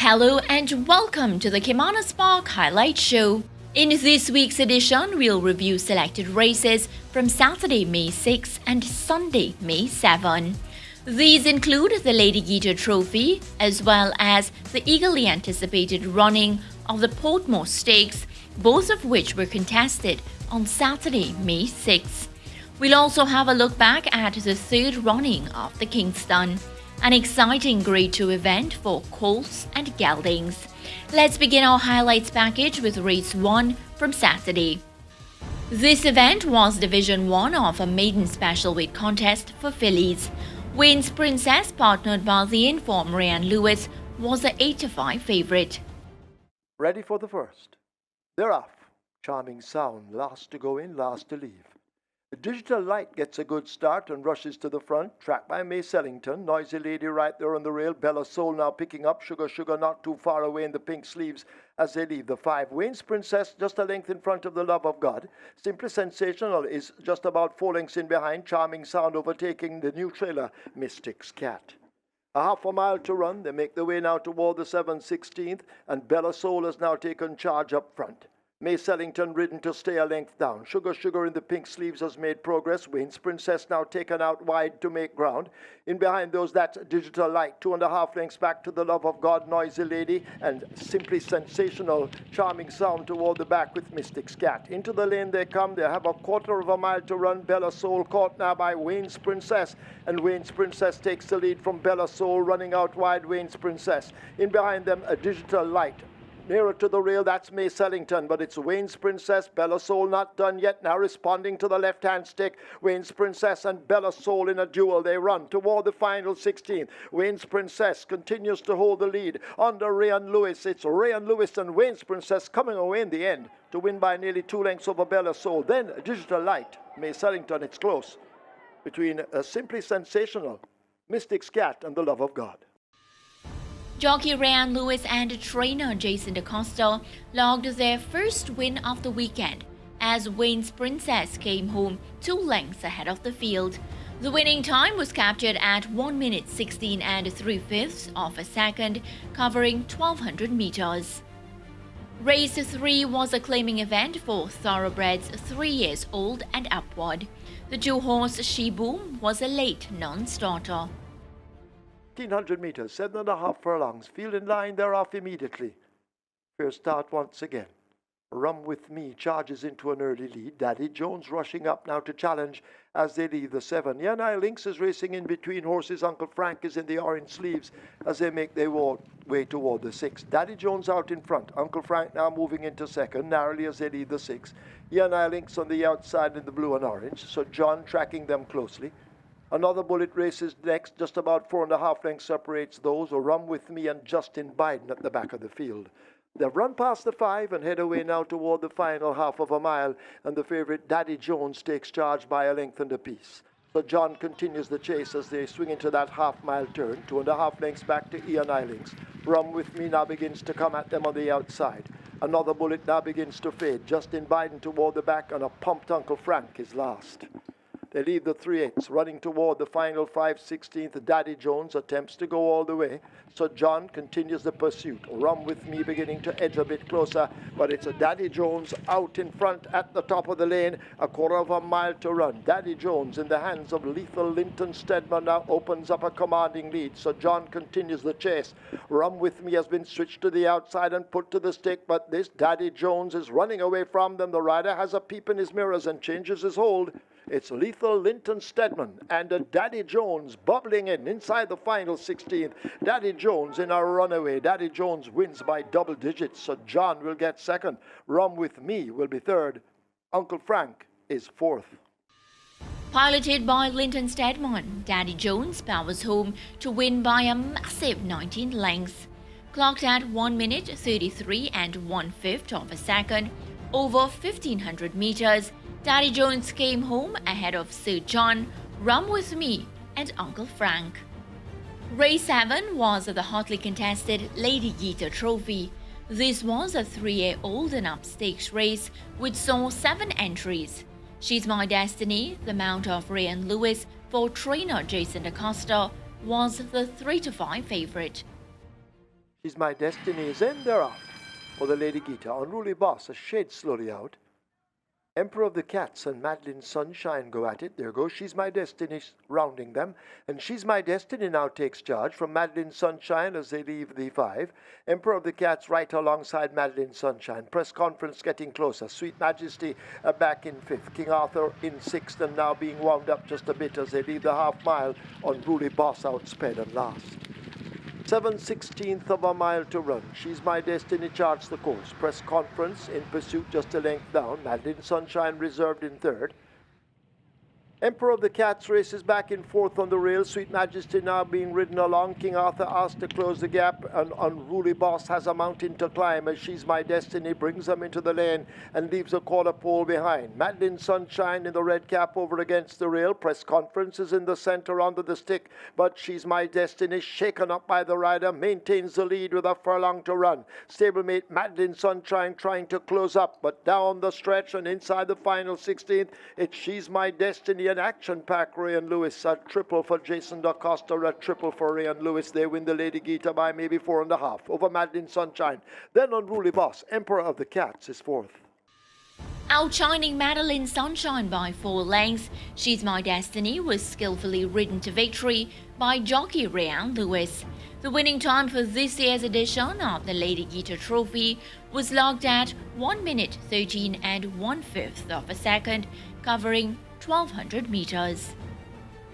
Hello and welcome to the Caymanas Park Highlight Show. In this week's edition, we'll review selected races from Saturday, May 6 and Sunday, May 7. These include the Lady Geeta Trophy, as well as the eagerly anticipated running of the Portmore Stakes, both of which were contested on Saturday, May 6. We'll also have a look back at the third running of the Kingston, an exciting Grade 2 event for colts and geldings. Let's begin our highlights package with Race 1 from Saturday. This event was Division 1 of a maiden special weight contest for fillies. Wayne's Princess, partnered by the informed Ryan Lewis, was the 8-5 favourite. Ready for the first. They're off. Charming Sound, last to go in, last to leave. The Digital Light gets a good start and rushes to the front, tracked by May Sellington. Noisy Lady right there on the rail. Bella Soul now picking up. Sugar not too far away in the pink sleeves as they leave the 5. Wayne's Princess just a length in front of the Love of God. Simply Sensational is just about 4 lengths in behind. Charming Sound overtaking the new trailer, Mystic's Cat. A half a mile to run. They make their way now toward the 7/16th, and Bella Soul has now taken charge up front. May Sellington ridden to stay a length down. Sugar in the pink sleeves has made progress. Wayne's Princess now taken out wide to make ground. In behind those, that's Digital Light. 2.5 lengths back to the Love of God, Noisy Lady, and Simply Sensational, Charming Sound toward the back with Mystic's Cat. Into the lane they come. They have a quarter of a mile to run. Bella Soul caught now by Wayne's Princess, and Wayne's Princess takes the lead from Bella Soul, running out wide Wayne's Princess. In behind them, a Digital Light. Nearer to the rail, that's May Sellington, but it's Wayne's Princess. Bella Soul not done yet, now responding to the left-hand stick. Wayne's Princess and Bella Soul in a duel. They run toward the final 16. Wayne's Princess continues to hold the lead under Ryan Lewis. It's Ryan Lewis and Wayne's Princess coming away in the end to win by nearly 2 lengths over Bella Soul. Then Digital Light, May Sellington, it's close between Simply Sensational, Mystic's Cat, and the Love of God. Jockey Ryan Lewis and trainer Jason DaCosta logged their first win of the weekend as Wayne's Princess came home 2 lengths ahead of the field. The winning time was captured at 1 minute 16 3/5 of a second, covering 1,200 meters. Race 3 was a claiming event for thoroughbreds 3 years old and upward. The 2-horse She-Boom was a late non-starter. 1,500 meters, 7.5 furlongs. Field in line, they're off immediately. First start once again. Rum With Me charges into an early lead. Daddy Jones rushing up now to challenge as they leave the 7. Yanai Lynx is racing in between horses. Uncle Frank is in the orange sleeves as they make their way toward the 6. Daddy Jones out in front. Uncle Frank now moving into second, narrowly as they leave the 6. Yanai Lynx on the outside in the blue and orange. So John tracking them closely. Another Bullet races next, just about 4.5 lengths separates those, or Rum With Me and Justin Biden at the back of the field. They've run past the 5 and head away now toward the final half of a mile, and the favourite Daddy Jones takes charge by a length and a piece. So John continues the chase as they swing into that half-mile turn, 2.5 lengths back to Ian Eilings. Rum With Me now begins to come at them on the outside. Another Bullet now begins to fade. Justin Biden toward the back, and a pumped Uncle Frank is last. They leave the 3/8, running toward the final 5/16th. Daddy Jones attempts to go all the way. So John continues the pursuit. Rum With Me beginning to edge a bit closer, but it's a Daddy Jones out in front at the top of the lane. A quarter of a mile to run. Daddy Jones in the hands of Lethal Linton Stedman now opens up a commanding lead. So John continues the chase. Rum With Me has been switched to the outside and put to the stick, but this Daddy Jones is running away from them. The rider has a peep in his mirrors and changes his hold. It's Lethal Linton Stedman and Daddy Jones bubbling in inside the final 16th. Daddy Jones in a runaway. Daddy Jones wins by double digits, so John will get second. Rum With Me will be third. Uncle Frank is fourth. Piloted by Linton Stedman, Daddy Jones powers home to win by a massive 19 lengths. Clocked at 1 minute 33 1/5 of a second, over 1,500 meters, Daddy Jones came home ahead of Sir John, Rum With Me, and Uncle Frank. Race 7 was the hotly contested Lady Geeta Trophy. This was a 3-year-old and up stakes race which saw 7 entries. She's My Destiny, the mount of Ryan Lewis for trainer Jason DaCosta, was the 3-5 favourite. She's My Destiny is in. They're off for the Lady Gita. Unruly Boss, a shade slowly out. Emperor of the Cats and Madeline Sunshine go at it. There goes She's My Destiny rounding them. And She's My Destiny now takes charge from Madeline Sunshine as they leave the 5. Emperor of the Cats right alongside Madeline Sunshine. Press conference getting closer. Sweet Majesty back in 5th. King Arthur in 6th and now being wound up just a bit as they leave the half mile. Unruly Boss outsped and last. 7/16 of a mile to run. She's My Destiny charts the course. Press conference in pursuit just a length down. Madeline Sunshine reserved in 3rd. Emperor of the Cats races back in 4th on the rail. Sweet Majesty now being ridden along. King Arthur asked to close the gap. An Unruly Boss has a mountain to climb as She's My Destiny brings them into the lane and leaves a quarter pole behind. Madeline Sunshine in the red cap over against the rail. Press conference is in the center under the stick, but She's My Destiny, shaken up by the rider, maintains the lead with a furlong to run. Stablemate Madeline Sunshine trying to close up, but down the stretch and inside the final 16th, it's She's My Destiny. An action-packed Ray and Lewis, a triple for Jason DaCosta, a triple for Ray and Lewis. They win the Lady Gita by maybe 4.5 over Madeline Sunshine. Then Unruly Boss, Emperor of the Cats, is 4th. Outshining Madeline Sunshine by 4 lengths, She's My Destiny was skillfully ridden to victory by jockey Ray and Lewis. The winning time for this year's edition of the Lady Gita Trophy was logged at 1 minute 13 1/5 of a second, covering 1,200 meters.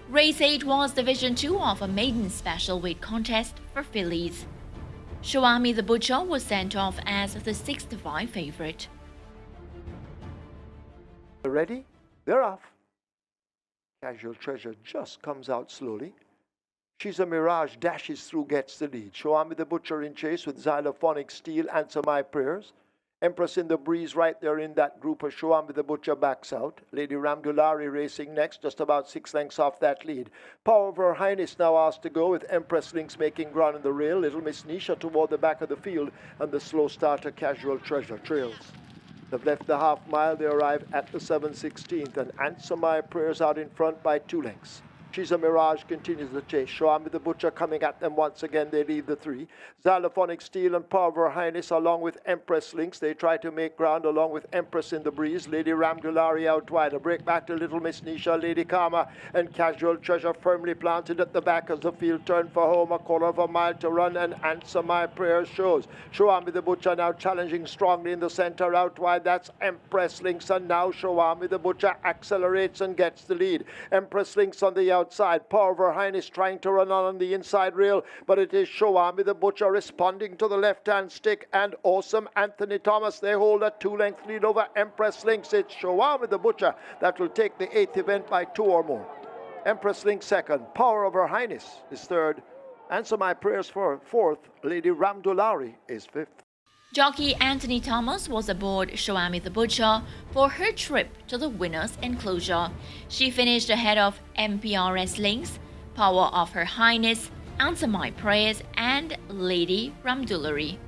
Race 8 was Division 2 of a maiden special weight contest for fillies. Shawami the Butcher was sent off as the 6-5 favorite. Ready? They're off. Casual Treasure just comes out slowly. She's a Mirage, dashes through, gets the lead. Shawami the Butcher in chase with Xylophonic Steel, Answer My Prayers. Empress in the Breeze right there in that group as Shawami the Butcher backs out. Lady Ramdulari racing next, just about 6 lengths off that lead. Power of Her Highness now asked to go with Empress Lynx making ground in the rail. Little Miss Nisha toward the back of the field and the slow starter Casual Treasure trails. They've left the half mile. They arrive at the 7/16th and Answer My Prayers out in front by 2 lengths. She's a Mirage continues the chase. Shawami the Butcher coming at them once again. They leave the 3. Xylophonic Steel and Power of Her Highness along with Empress Lynx. They try to make ground along with Empress in the Breeze. Lady Ramdulari out wide. A break back to Little Miss Nisha, Lady Karma and Casual Treasure firmly planted at the back as the field turned for home. A quarter of a mile to run and Answer My Prayers shows. Shawami the Butcher now challenging strongly in the center out wide. That's Empress Lynx and now Shawami the Butcher accelerates and gets the lead. Empress Lynx on the outside. Power of Her Highness trying to run on the inside rail, but it is Shawami the Butcher responding to the left-hand stick and Awesome Anthony Thomas. They hold a 2-length lead over Empress Lynx. It's Shawami the Butcher that will take the 8th event by 2 or more. Empress Lynx 2nd. Power of Her Highness is 3rd. Answer My Prayers for 4th. Lady Ramdulari is 5th. Jockey Anthony Thomas was aboard Shawami the Butcher for her trip to the winner's enclosure. She finished ahead of MPRS Lynx, Power of Her Highness, Answer My Prayers, and Lady Ramdulari.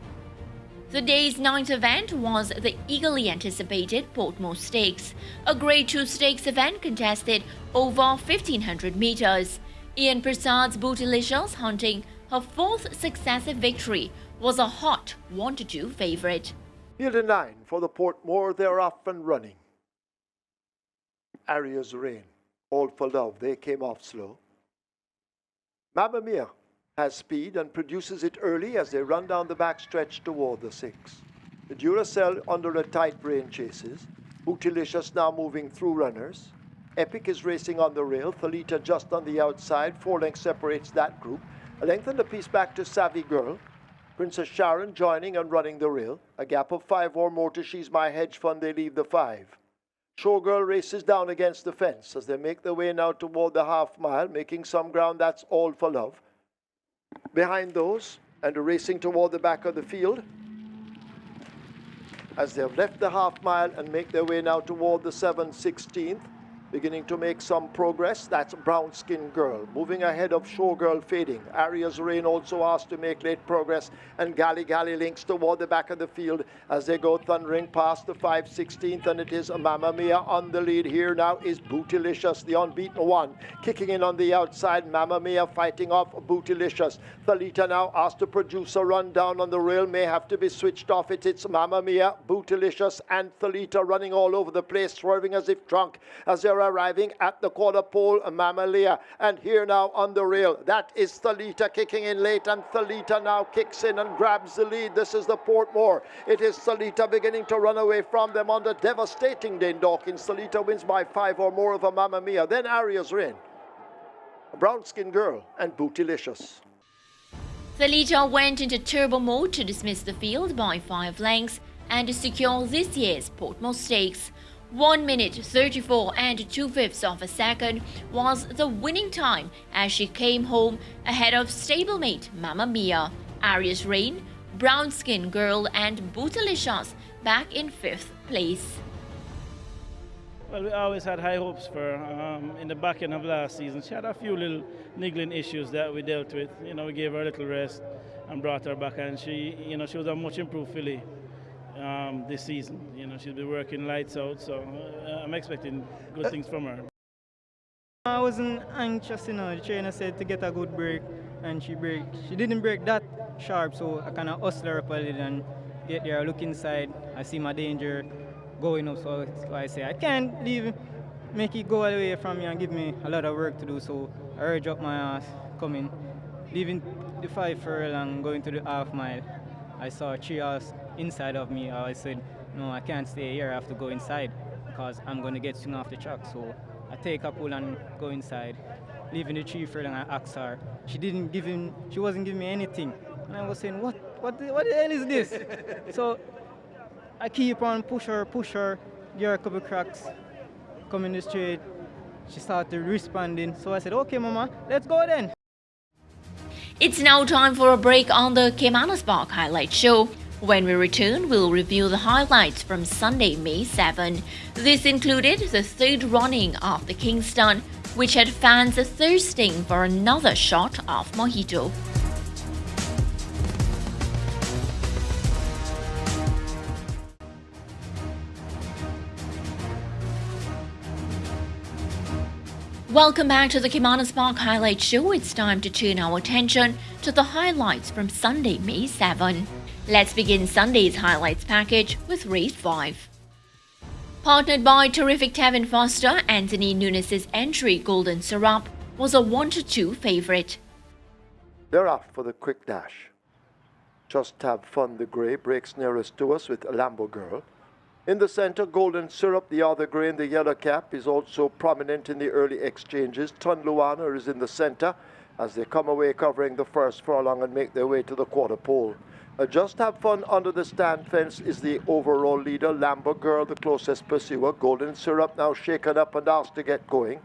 The day's 9th event was the eagerly anticipated Portmore Stakes, a Grade 2 stakes event contested over 1,500 meters. Ian Prasad's Bootylicious, hunting her 4th successive victory, was a hot 1-2 favorite. Field in line for the Portmore. They're off and running. Aria's Reign, All for Love. They came off slow. Mamma Mia has speed and produces it early as they run down the backstretch toward the 6. The Duracell under a tight rein chases. Bootylicious now moving through runners. Epic is racing on the rail. Thalita just on the outside. 4 lengths separates that group. A length and a piece back to Savvy Girl. Princess Sharon joining and running the rail. A gap of 5 or more to She's My Hedge Fund. They leave the 5. Showgirl races down against the fence as they make their way now toward the half mile, making some ground. That's All for Love. Behind those and racing toward the back of the field as they have left the half mile and make their way now toward the 7/16th. beginning to make some progress. That's Brown Skin Girl. Moving ahead of Showgirl fading. Arias Rain also asked to make late progress. And Gally Gally links toward the back of the field as they go thundering past the 5/16th. And it is Mamma Mia on the lead. Here now is Bootylicious, the unbeaten one. Kicking in on the outside. Mamma Mia fighting off Bootylicious. Thalita now asked to produce a run down on the rail. May have to be switched off. It's Mamma Mia, Bootylicious and Thalita running all over the place, swerving as if drunk as they're arriving at the quarter pole. Mamma Mia, and here now on the rail, that is Thalita kicking in late, and Thalita now kicks in and grabs the lead. This is the Portmore. It is Thalita beginning to run away from them on the devastating Dane Dawkins. Thalita wins by 5 or more over Mamma Mia. Then Arias Rain, Brown Skin Girl and Bootylicious. Thalita went into turbo mode to dismiss the field by 5 lengths and to secure this year's Portmore Stakes. 1 minute 34 and 2/5 of a second was the winning time as she came home ahead of stablemate Mamma Mia, Arias Rain, Brown Skin Girl and Bootylicious back in 5th place. Well, we always had high hopes for her. In the back end of last season, she had a few little niggling issues that we dealt with. We gave her a little rest and brought her back, and she was a much improved filly this season. She'll be working lights out, so I'm expecting good things from her. I wasn't anxious, the trainer said to get a good break, and she didn't break that sharp, so I kind of hustle her up a little and get there, I look inside, I see my danger going up, so I say I can't make it go away from me and give me a lot of work to do, so I urge up my ass, coming, leaving the 5 furlong, going to the half mile. I saw 3 horses inside of me. I said, no, I can't stay here, I have to go inside because I'm going to get swung off the track. So I take a pull and go inside, leaving the 3 furlong and ask her. She wasn't giving me anything. And I was saying, what the hell is this? So I keep on push her, give her a couple cracks, come in the straight. She started responding. So I said, okay, Mama, let's go then. It's now time for a break on the Caymanas Park Highlight Show. When we return, we'll review the highlights from Sunday, May 7. This included the 3rd running of the Kingston, which had fans thirsting for another shot of Mojito. Welcome back to the Caymanas Park Highlight Show. It's time to turn our attention to the highlights from Sunday, May 7. Let's begin Sunday's highlights package with Race 5. Partnered by terrific Tevin Foster, Anthony Nunes' entry Golden Syrup was a 1-2 favourite. They're off for the quick dash. Just Have Fun the Grey breaks nearest to us with Lambo Girl. In the center, Golden Syrup, the other grey in the yellow cap, is also prominent in the early exchanges. Ton Luana is in the center as they come away covering the first furlong and make their way to the quarter pole. Just Have Fun under the stand fence is the overall leader. Lambo Girl, the closest pursuer. Golden Syrup now shaken up and asked to get going.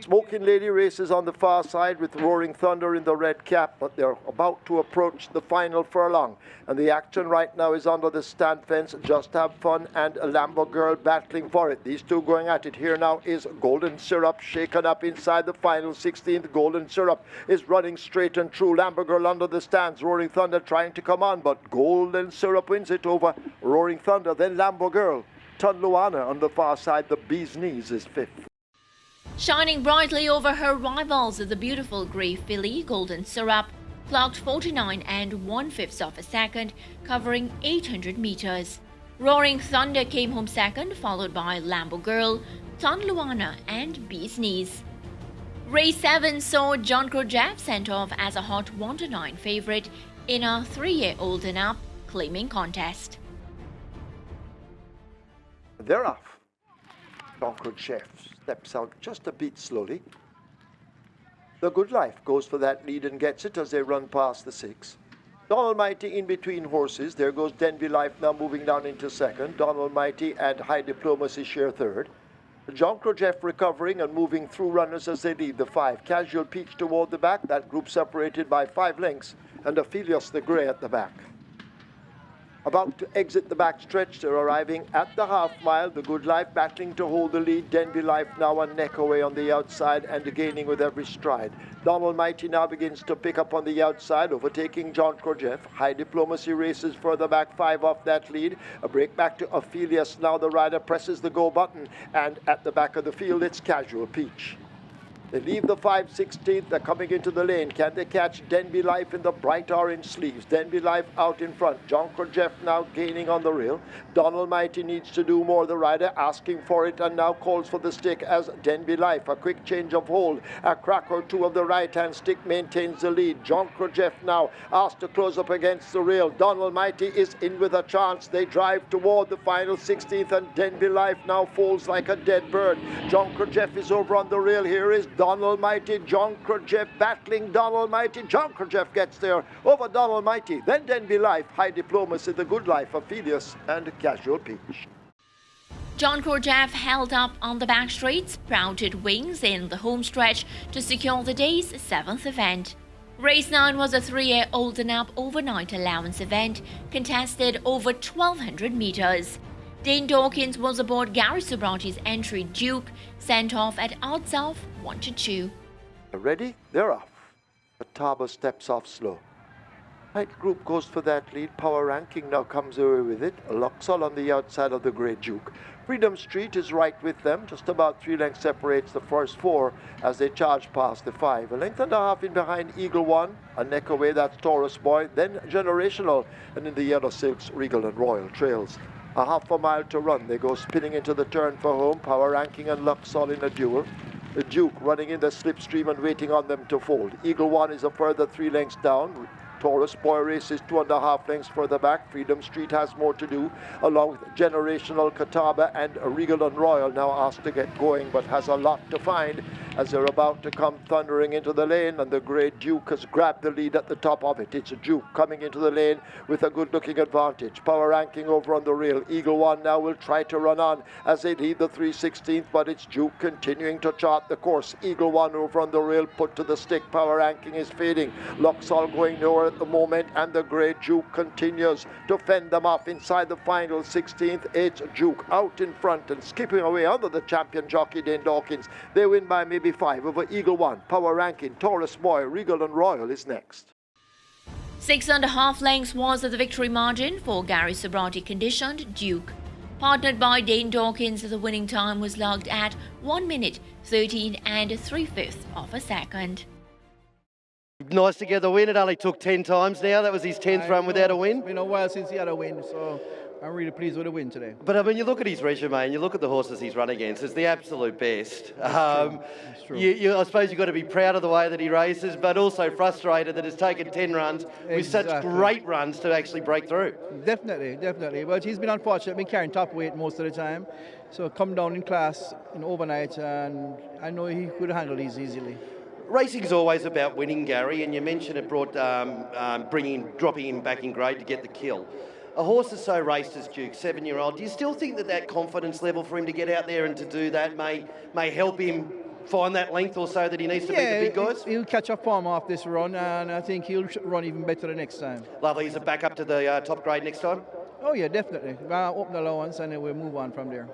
Smoking Lady races on the far side with Roaring Thunder in the red cap, but they're about to approach the final furlong. And the action right now is under the stand fence. Just Have Fun and Lambo Girl battling for it. These two going at it. Here now is Golden Syrup shaken up inside the final 16th. Golden Syrup is running straight and true. Lambo Girl under the stands. Roaring Thunder trying to come on, but Golden Syrup wins it over Roaring Thunder. Then Lambo Girl. Ton Luana on the far side. The Bee's Knees is 5th. Shining brightly over her rivals, the beautiful grey filly Golden Syrup clocked 49 and 1/5 of a second, covering 800 meters. Roaring Thunder came home second, followed by Lambo Girl, Ton Luana and Bee's Knees. Race 7 saw John Crojeff sent off as a hot 1-9 favourite in a 3-year-old and up claiming contest. They're off. Conquered Chef steps out just a bit slowly. The Good Life goes for that lead and gets it as they run past the 6. Don Almighty in between horses. There goes Denby Life now moving down into second. Don Almighty and High Diplomacy share third. John Crojeff recovering and moving through runners as they lead the 5. Casual Peach toward the back. That group separated by 5 lengths. And Aphelios the Grey at the back. About to exit the backstretch, they're arriving at the half mile. The Good Life battling to hold the lead. Denby Life now a neck away on the outside and gaining with every stride. Donald Mighty now begins to pick up on the outside, overtaking John Krojeff. High Diplomacy races further back, 5 off that lead. A break back to Ophelius. Now the rider presses the go button, and at the back of the field, it's Casual Peach. They leave the 5/16th, they're coming into the lane. Can they catch Denby Life in the bright orange sleeves? Denby Life out in front. John Krojeff now gaining on the rail. Donald Mighty needs to do more. The rider asking for it and now calls for the stick as Denby Life. A quick change of hold. A crack or two of the right-hand stick maintains the lead. John Krojeff now asked to close up against the rail. Donald Mighty is in with a chance. They drive toward the final 16th and Denby Life now falls like a dead bird. John Krojeff is over on the rail. Here is Donald Mighty, John Krojeff battling Donald Mighty. John Krojeff gets there over Donald Mighty. Then Denby Life, High Diplomacy, The Good Life, Ophelius and Casual Peach. John Krojeff held up on the back straight, sprouted wings in the home stretch to secure the day's 7th event. Race 9 was a 3-year-old and up overnight allowance event, contested over 1,200 meters. Dane Dawkins was aboard Gary Subrati's entry Duke, sent off at odds of 1-2. Ready? They're off. Catawba steps off slow. Right group goes for that lead. Power Ranking now comes away with it. Luxol on the outside of the Grey Duke. Freedom Street is right with them. Just about 3 lengths separates the first 4 as they charge past the 5. A length and a half in behind Eagle One. A neck away, that's Taurus Boy. Then Generational. And in the yellow silks, Regal and Royal trails. A half a mile to run. They go spinning into the turn for home. Power Ranking and Luxol in a duel. The Duke running in the slipstream and waiting on them to fold. Eagle One is a further 3 lengths down. Taurus Boy races 2.5 lengths further back. Freedom Street has more to do, along with Generational, Catawba and Regal and Royal now asked to get going, but has a lot to find as they're about to come thundering into the lane, and the Grey Duke has grabbed the lead at the top of it. It's a Duke coming into the lane with a good-looking advantage. Power Ranking over on the rail. Eagle One now will try to run on as they lead the 3/16th, but it's Duke continuing to chart the course. Eagle One over on the rail, put to the stick. Power Ranking is fading. Luxol going nowhere at the moment, and the Grey Duke continues to fend them off inside the final 16th. It's Duke out in front and skipping away under the champion jockey Dane Dawkins. They win by maybe 5 over Eagle One. Power Ranking, Taurus Boy, Regal and Royal is next. 6.5 lengths was the victory margin for Gary Subrati conditioned Duke. Partnered by Dane Dawkins, the winning time was logged at 1 minute 13 3/5 of a second. Nice to get the win. It only took 10 times now. That was his 10th run without a win. It's been a while since he had a win, so I'm really pleased with the win today. But I mean, you look at his resume and you look at the horses he's run against. It's the absolute best. That's true. I suppose you've got to be proud of the way that he races, but also frustrated that it's taken 10 runs with such great runs to actually break through. Definitely. But he's been unfortunate, been carrying top weight most of the time. So come down in class overnight, and I know he could handle these easily. Racing's always about winning, Gary, and you mentioned it brought dropping him back in grade to get the kill. A horse is so raced as Duke, 7-year-old. Do you still think that confidence level for him to get out there and to do that may help him find that length or so that he needs to beat the big guys? He'll catch up form off this run, and I think he'll run even better the next time. Lovely. Is it back up to the top grade next time? Oh yeah, definitely. Open allowance, and then we'll move on from there.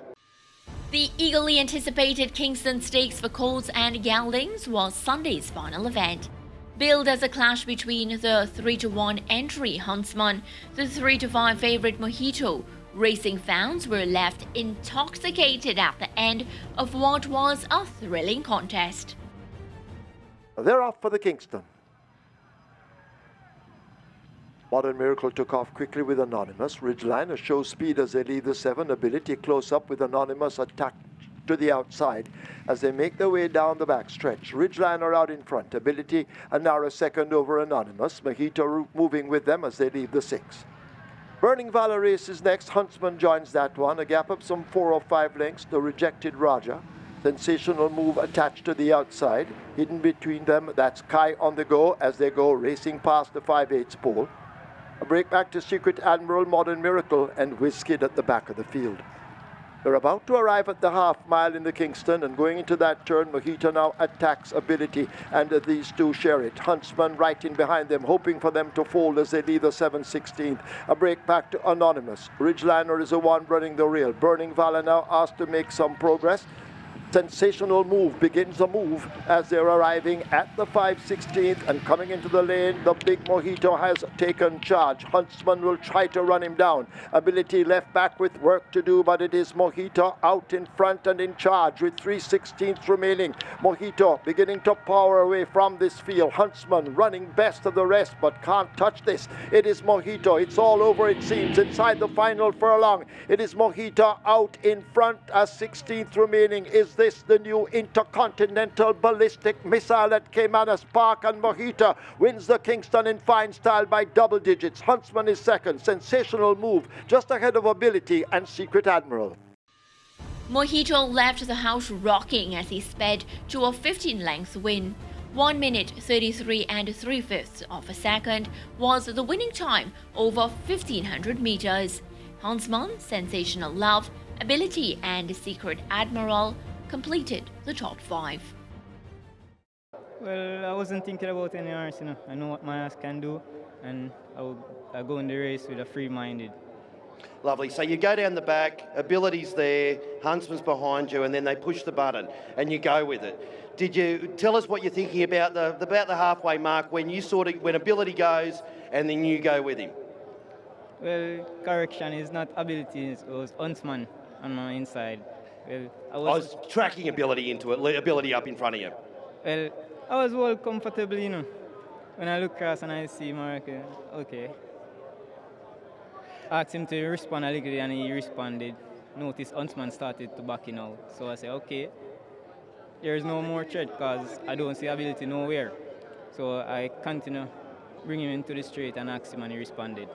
The eagerly anticipated Kingston Stakes for colts and geldings was Sunday's final event. Billed as a clash between the 3-1 entry Huntsman, the 3-5 favourite Mojito, racing fans were left intoxicated at the end of what was a thrilling contest. They're off for the Kingston. Modern Miracle took off quickly with Anonymous. Ridgeliner shows speed as they leave the 7. Ability close up with Anonymous attacked to the outside as they make their way down the back stretch. Ridgeliner out in front. Ability a narrow second over Anonymous. Mojito moving with them as they leave the 6. Burning Valor races next. Huntsman joins that one. A gap of some 4 or 5 lengths. The Rejected Raja. Sensational Move attached to the outside. Hidden between them, that's Kai on the go as they go racing past the 5/8 pole. A break back to Secret Admiral, Modern Miracle, and Whiskid at the back of the field. They're about to arrive at the half mile in the Kingston, and going into that turn, Mojito now attacks ability, and these two share it. Huntsman right in behind them, hoping for them to fold as they leave the 7/16th. A break back to Anonymous. Ridgeliner is the one running the rail. Burning Valor now asked to make some progress. Sensational Move begins the move as they're arriving at the 5/16th and coming into the lane. The big Mojito has taken charge. Huntsman will try to run him down. Ability left back with work to do, but it is Mojito out in front and in charge with 3/16 remaining. Mojito beginning to power away from this field. Huntsman running best of the rest, but can't touch this. It is Mojito. It's all over, it seems, inside the final furlong. It is Mojito out in front as 16th remaining. Is this the new intercontinental ballistic missile at Caymanas Park? And Mojito wins the Kingston in fine style by double digits. Huntsman is second. Sensational Move just ahead of Ability and Secret Admiral. Mojito left the house rocking as he sped to a 15-length win. 1 minute 33 3/5 of a second was the winning time over 1,500 meters. Huntsman, Sensational Love, Ability and Secret Admiral completed the top 5. Well, I wasn't thinking about any horse, I know what my horse can do, and I go in the race with a free-minded. Lovely. So you go down the back, Ability's there, Huntsman's behind you, and then they push the button and you go with it. Did you tell us what you're thinking about the halfway mark when when Ability goes and then you go with him? Well, correction is not Ability, it was Huntsman on my inside. Well, I was tracking Ability into it, Ability up in front of you. Well, I was well comfortable, When I look across and I see Mark, okay. I asked him to respond a little and he responded. Notice Huntsman started to back in out. So I said, okay, there's no more threat because I don't see Ability nowhere. So I continue bring him into the straight and asked him and he responded.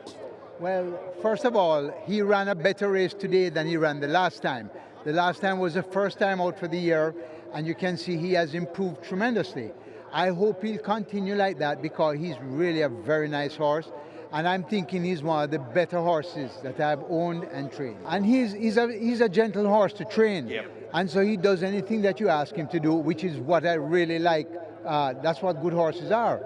Well, first of all, he ran a better race today than he ran the last time. The last time was the first time out for the year, and you can see he has improved tremendously. I hope he'll continue like that because he's really a very nice horse, and I'm thinking he's one of the better horses that I've owned and trained. And he's a gentle horse to train, yep. And so he does anything that you ask him to do, which is what I really like. That's what good horses are.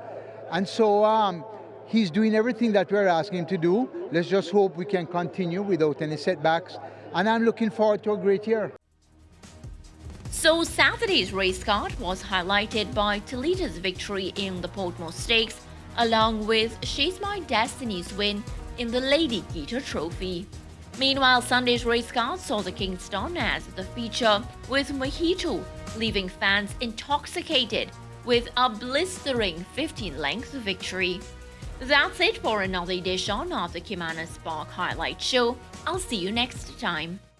And so he's doing everything that we're asking him to do. Let's just hope we can continue without any setbacks. And I'm looking forward to a great year. So Saturday's race card was highlighted by Toledo's victory in the Portmore Stakes, along with She's My Destiny's win in the Lady Geeta Trophy. Meanwhile, Sunday's race card saw the Kingston as the feature, with Mojito leaving fans intoxicated with a blistering 15-length victory. That's it for another edition of the Caymanas Park Highlight Show. I'll see you next time.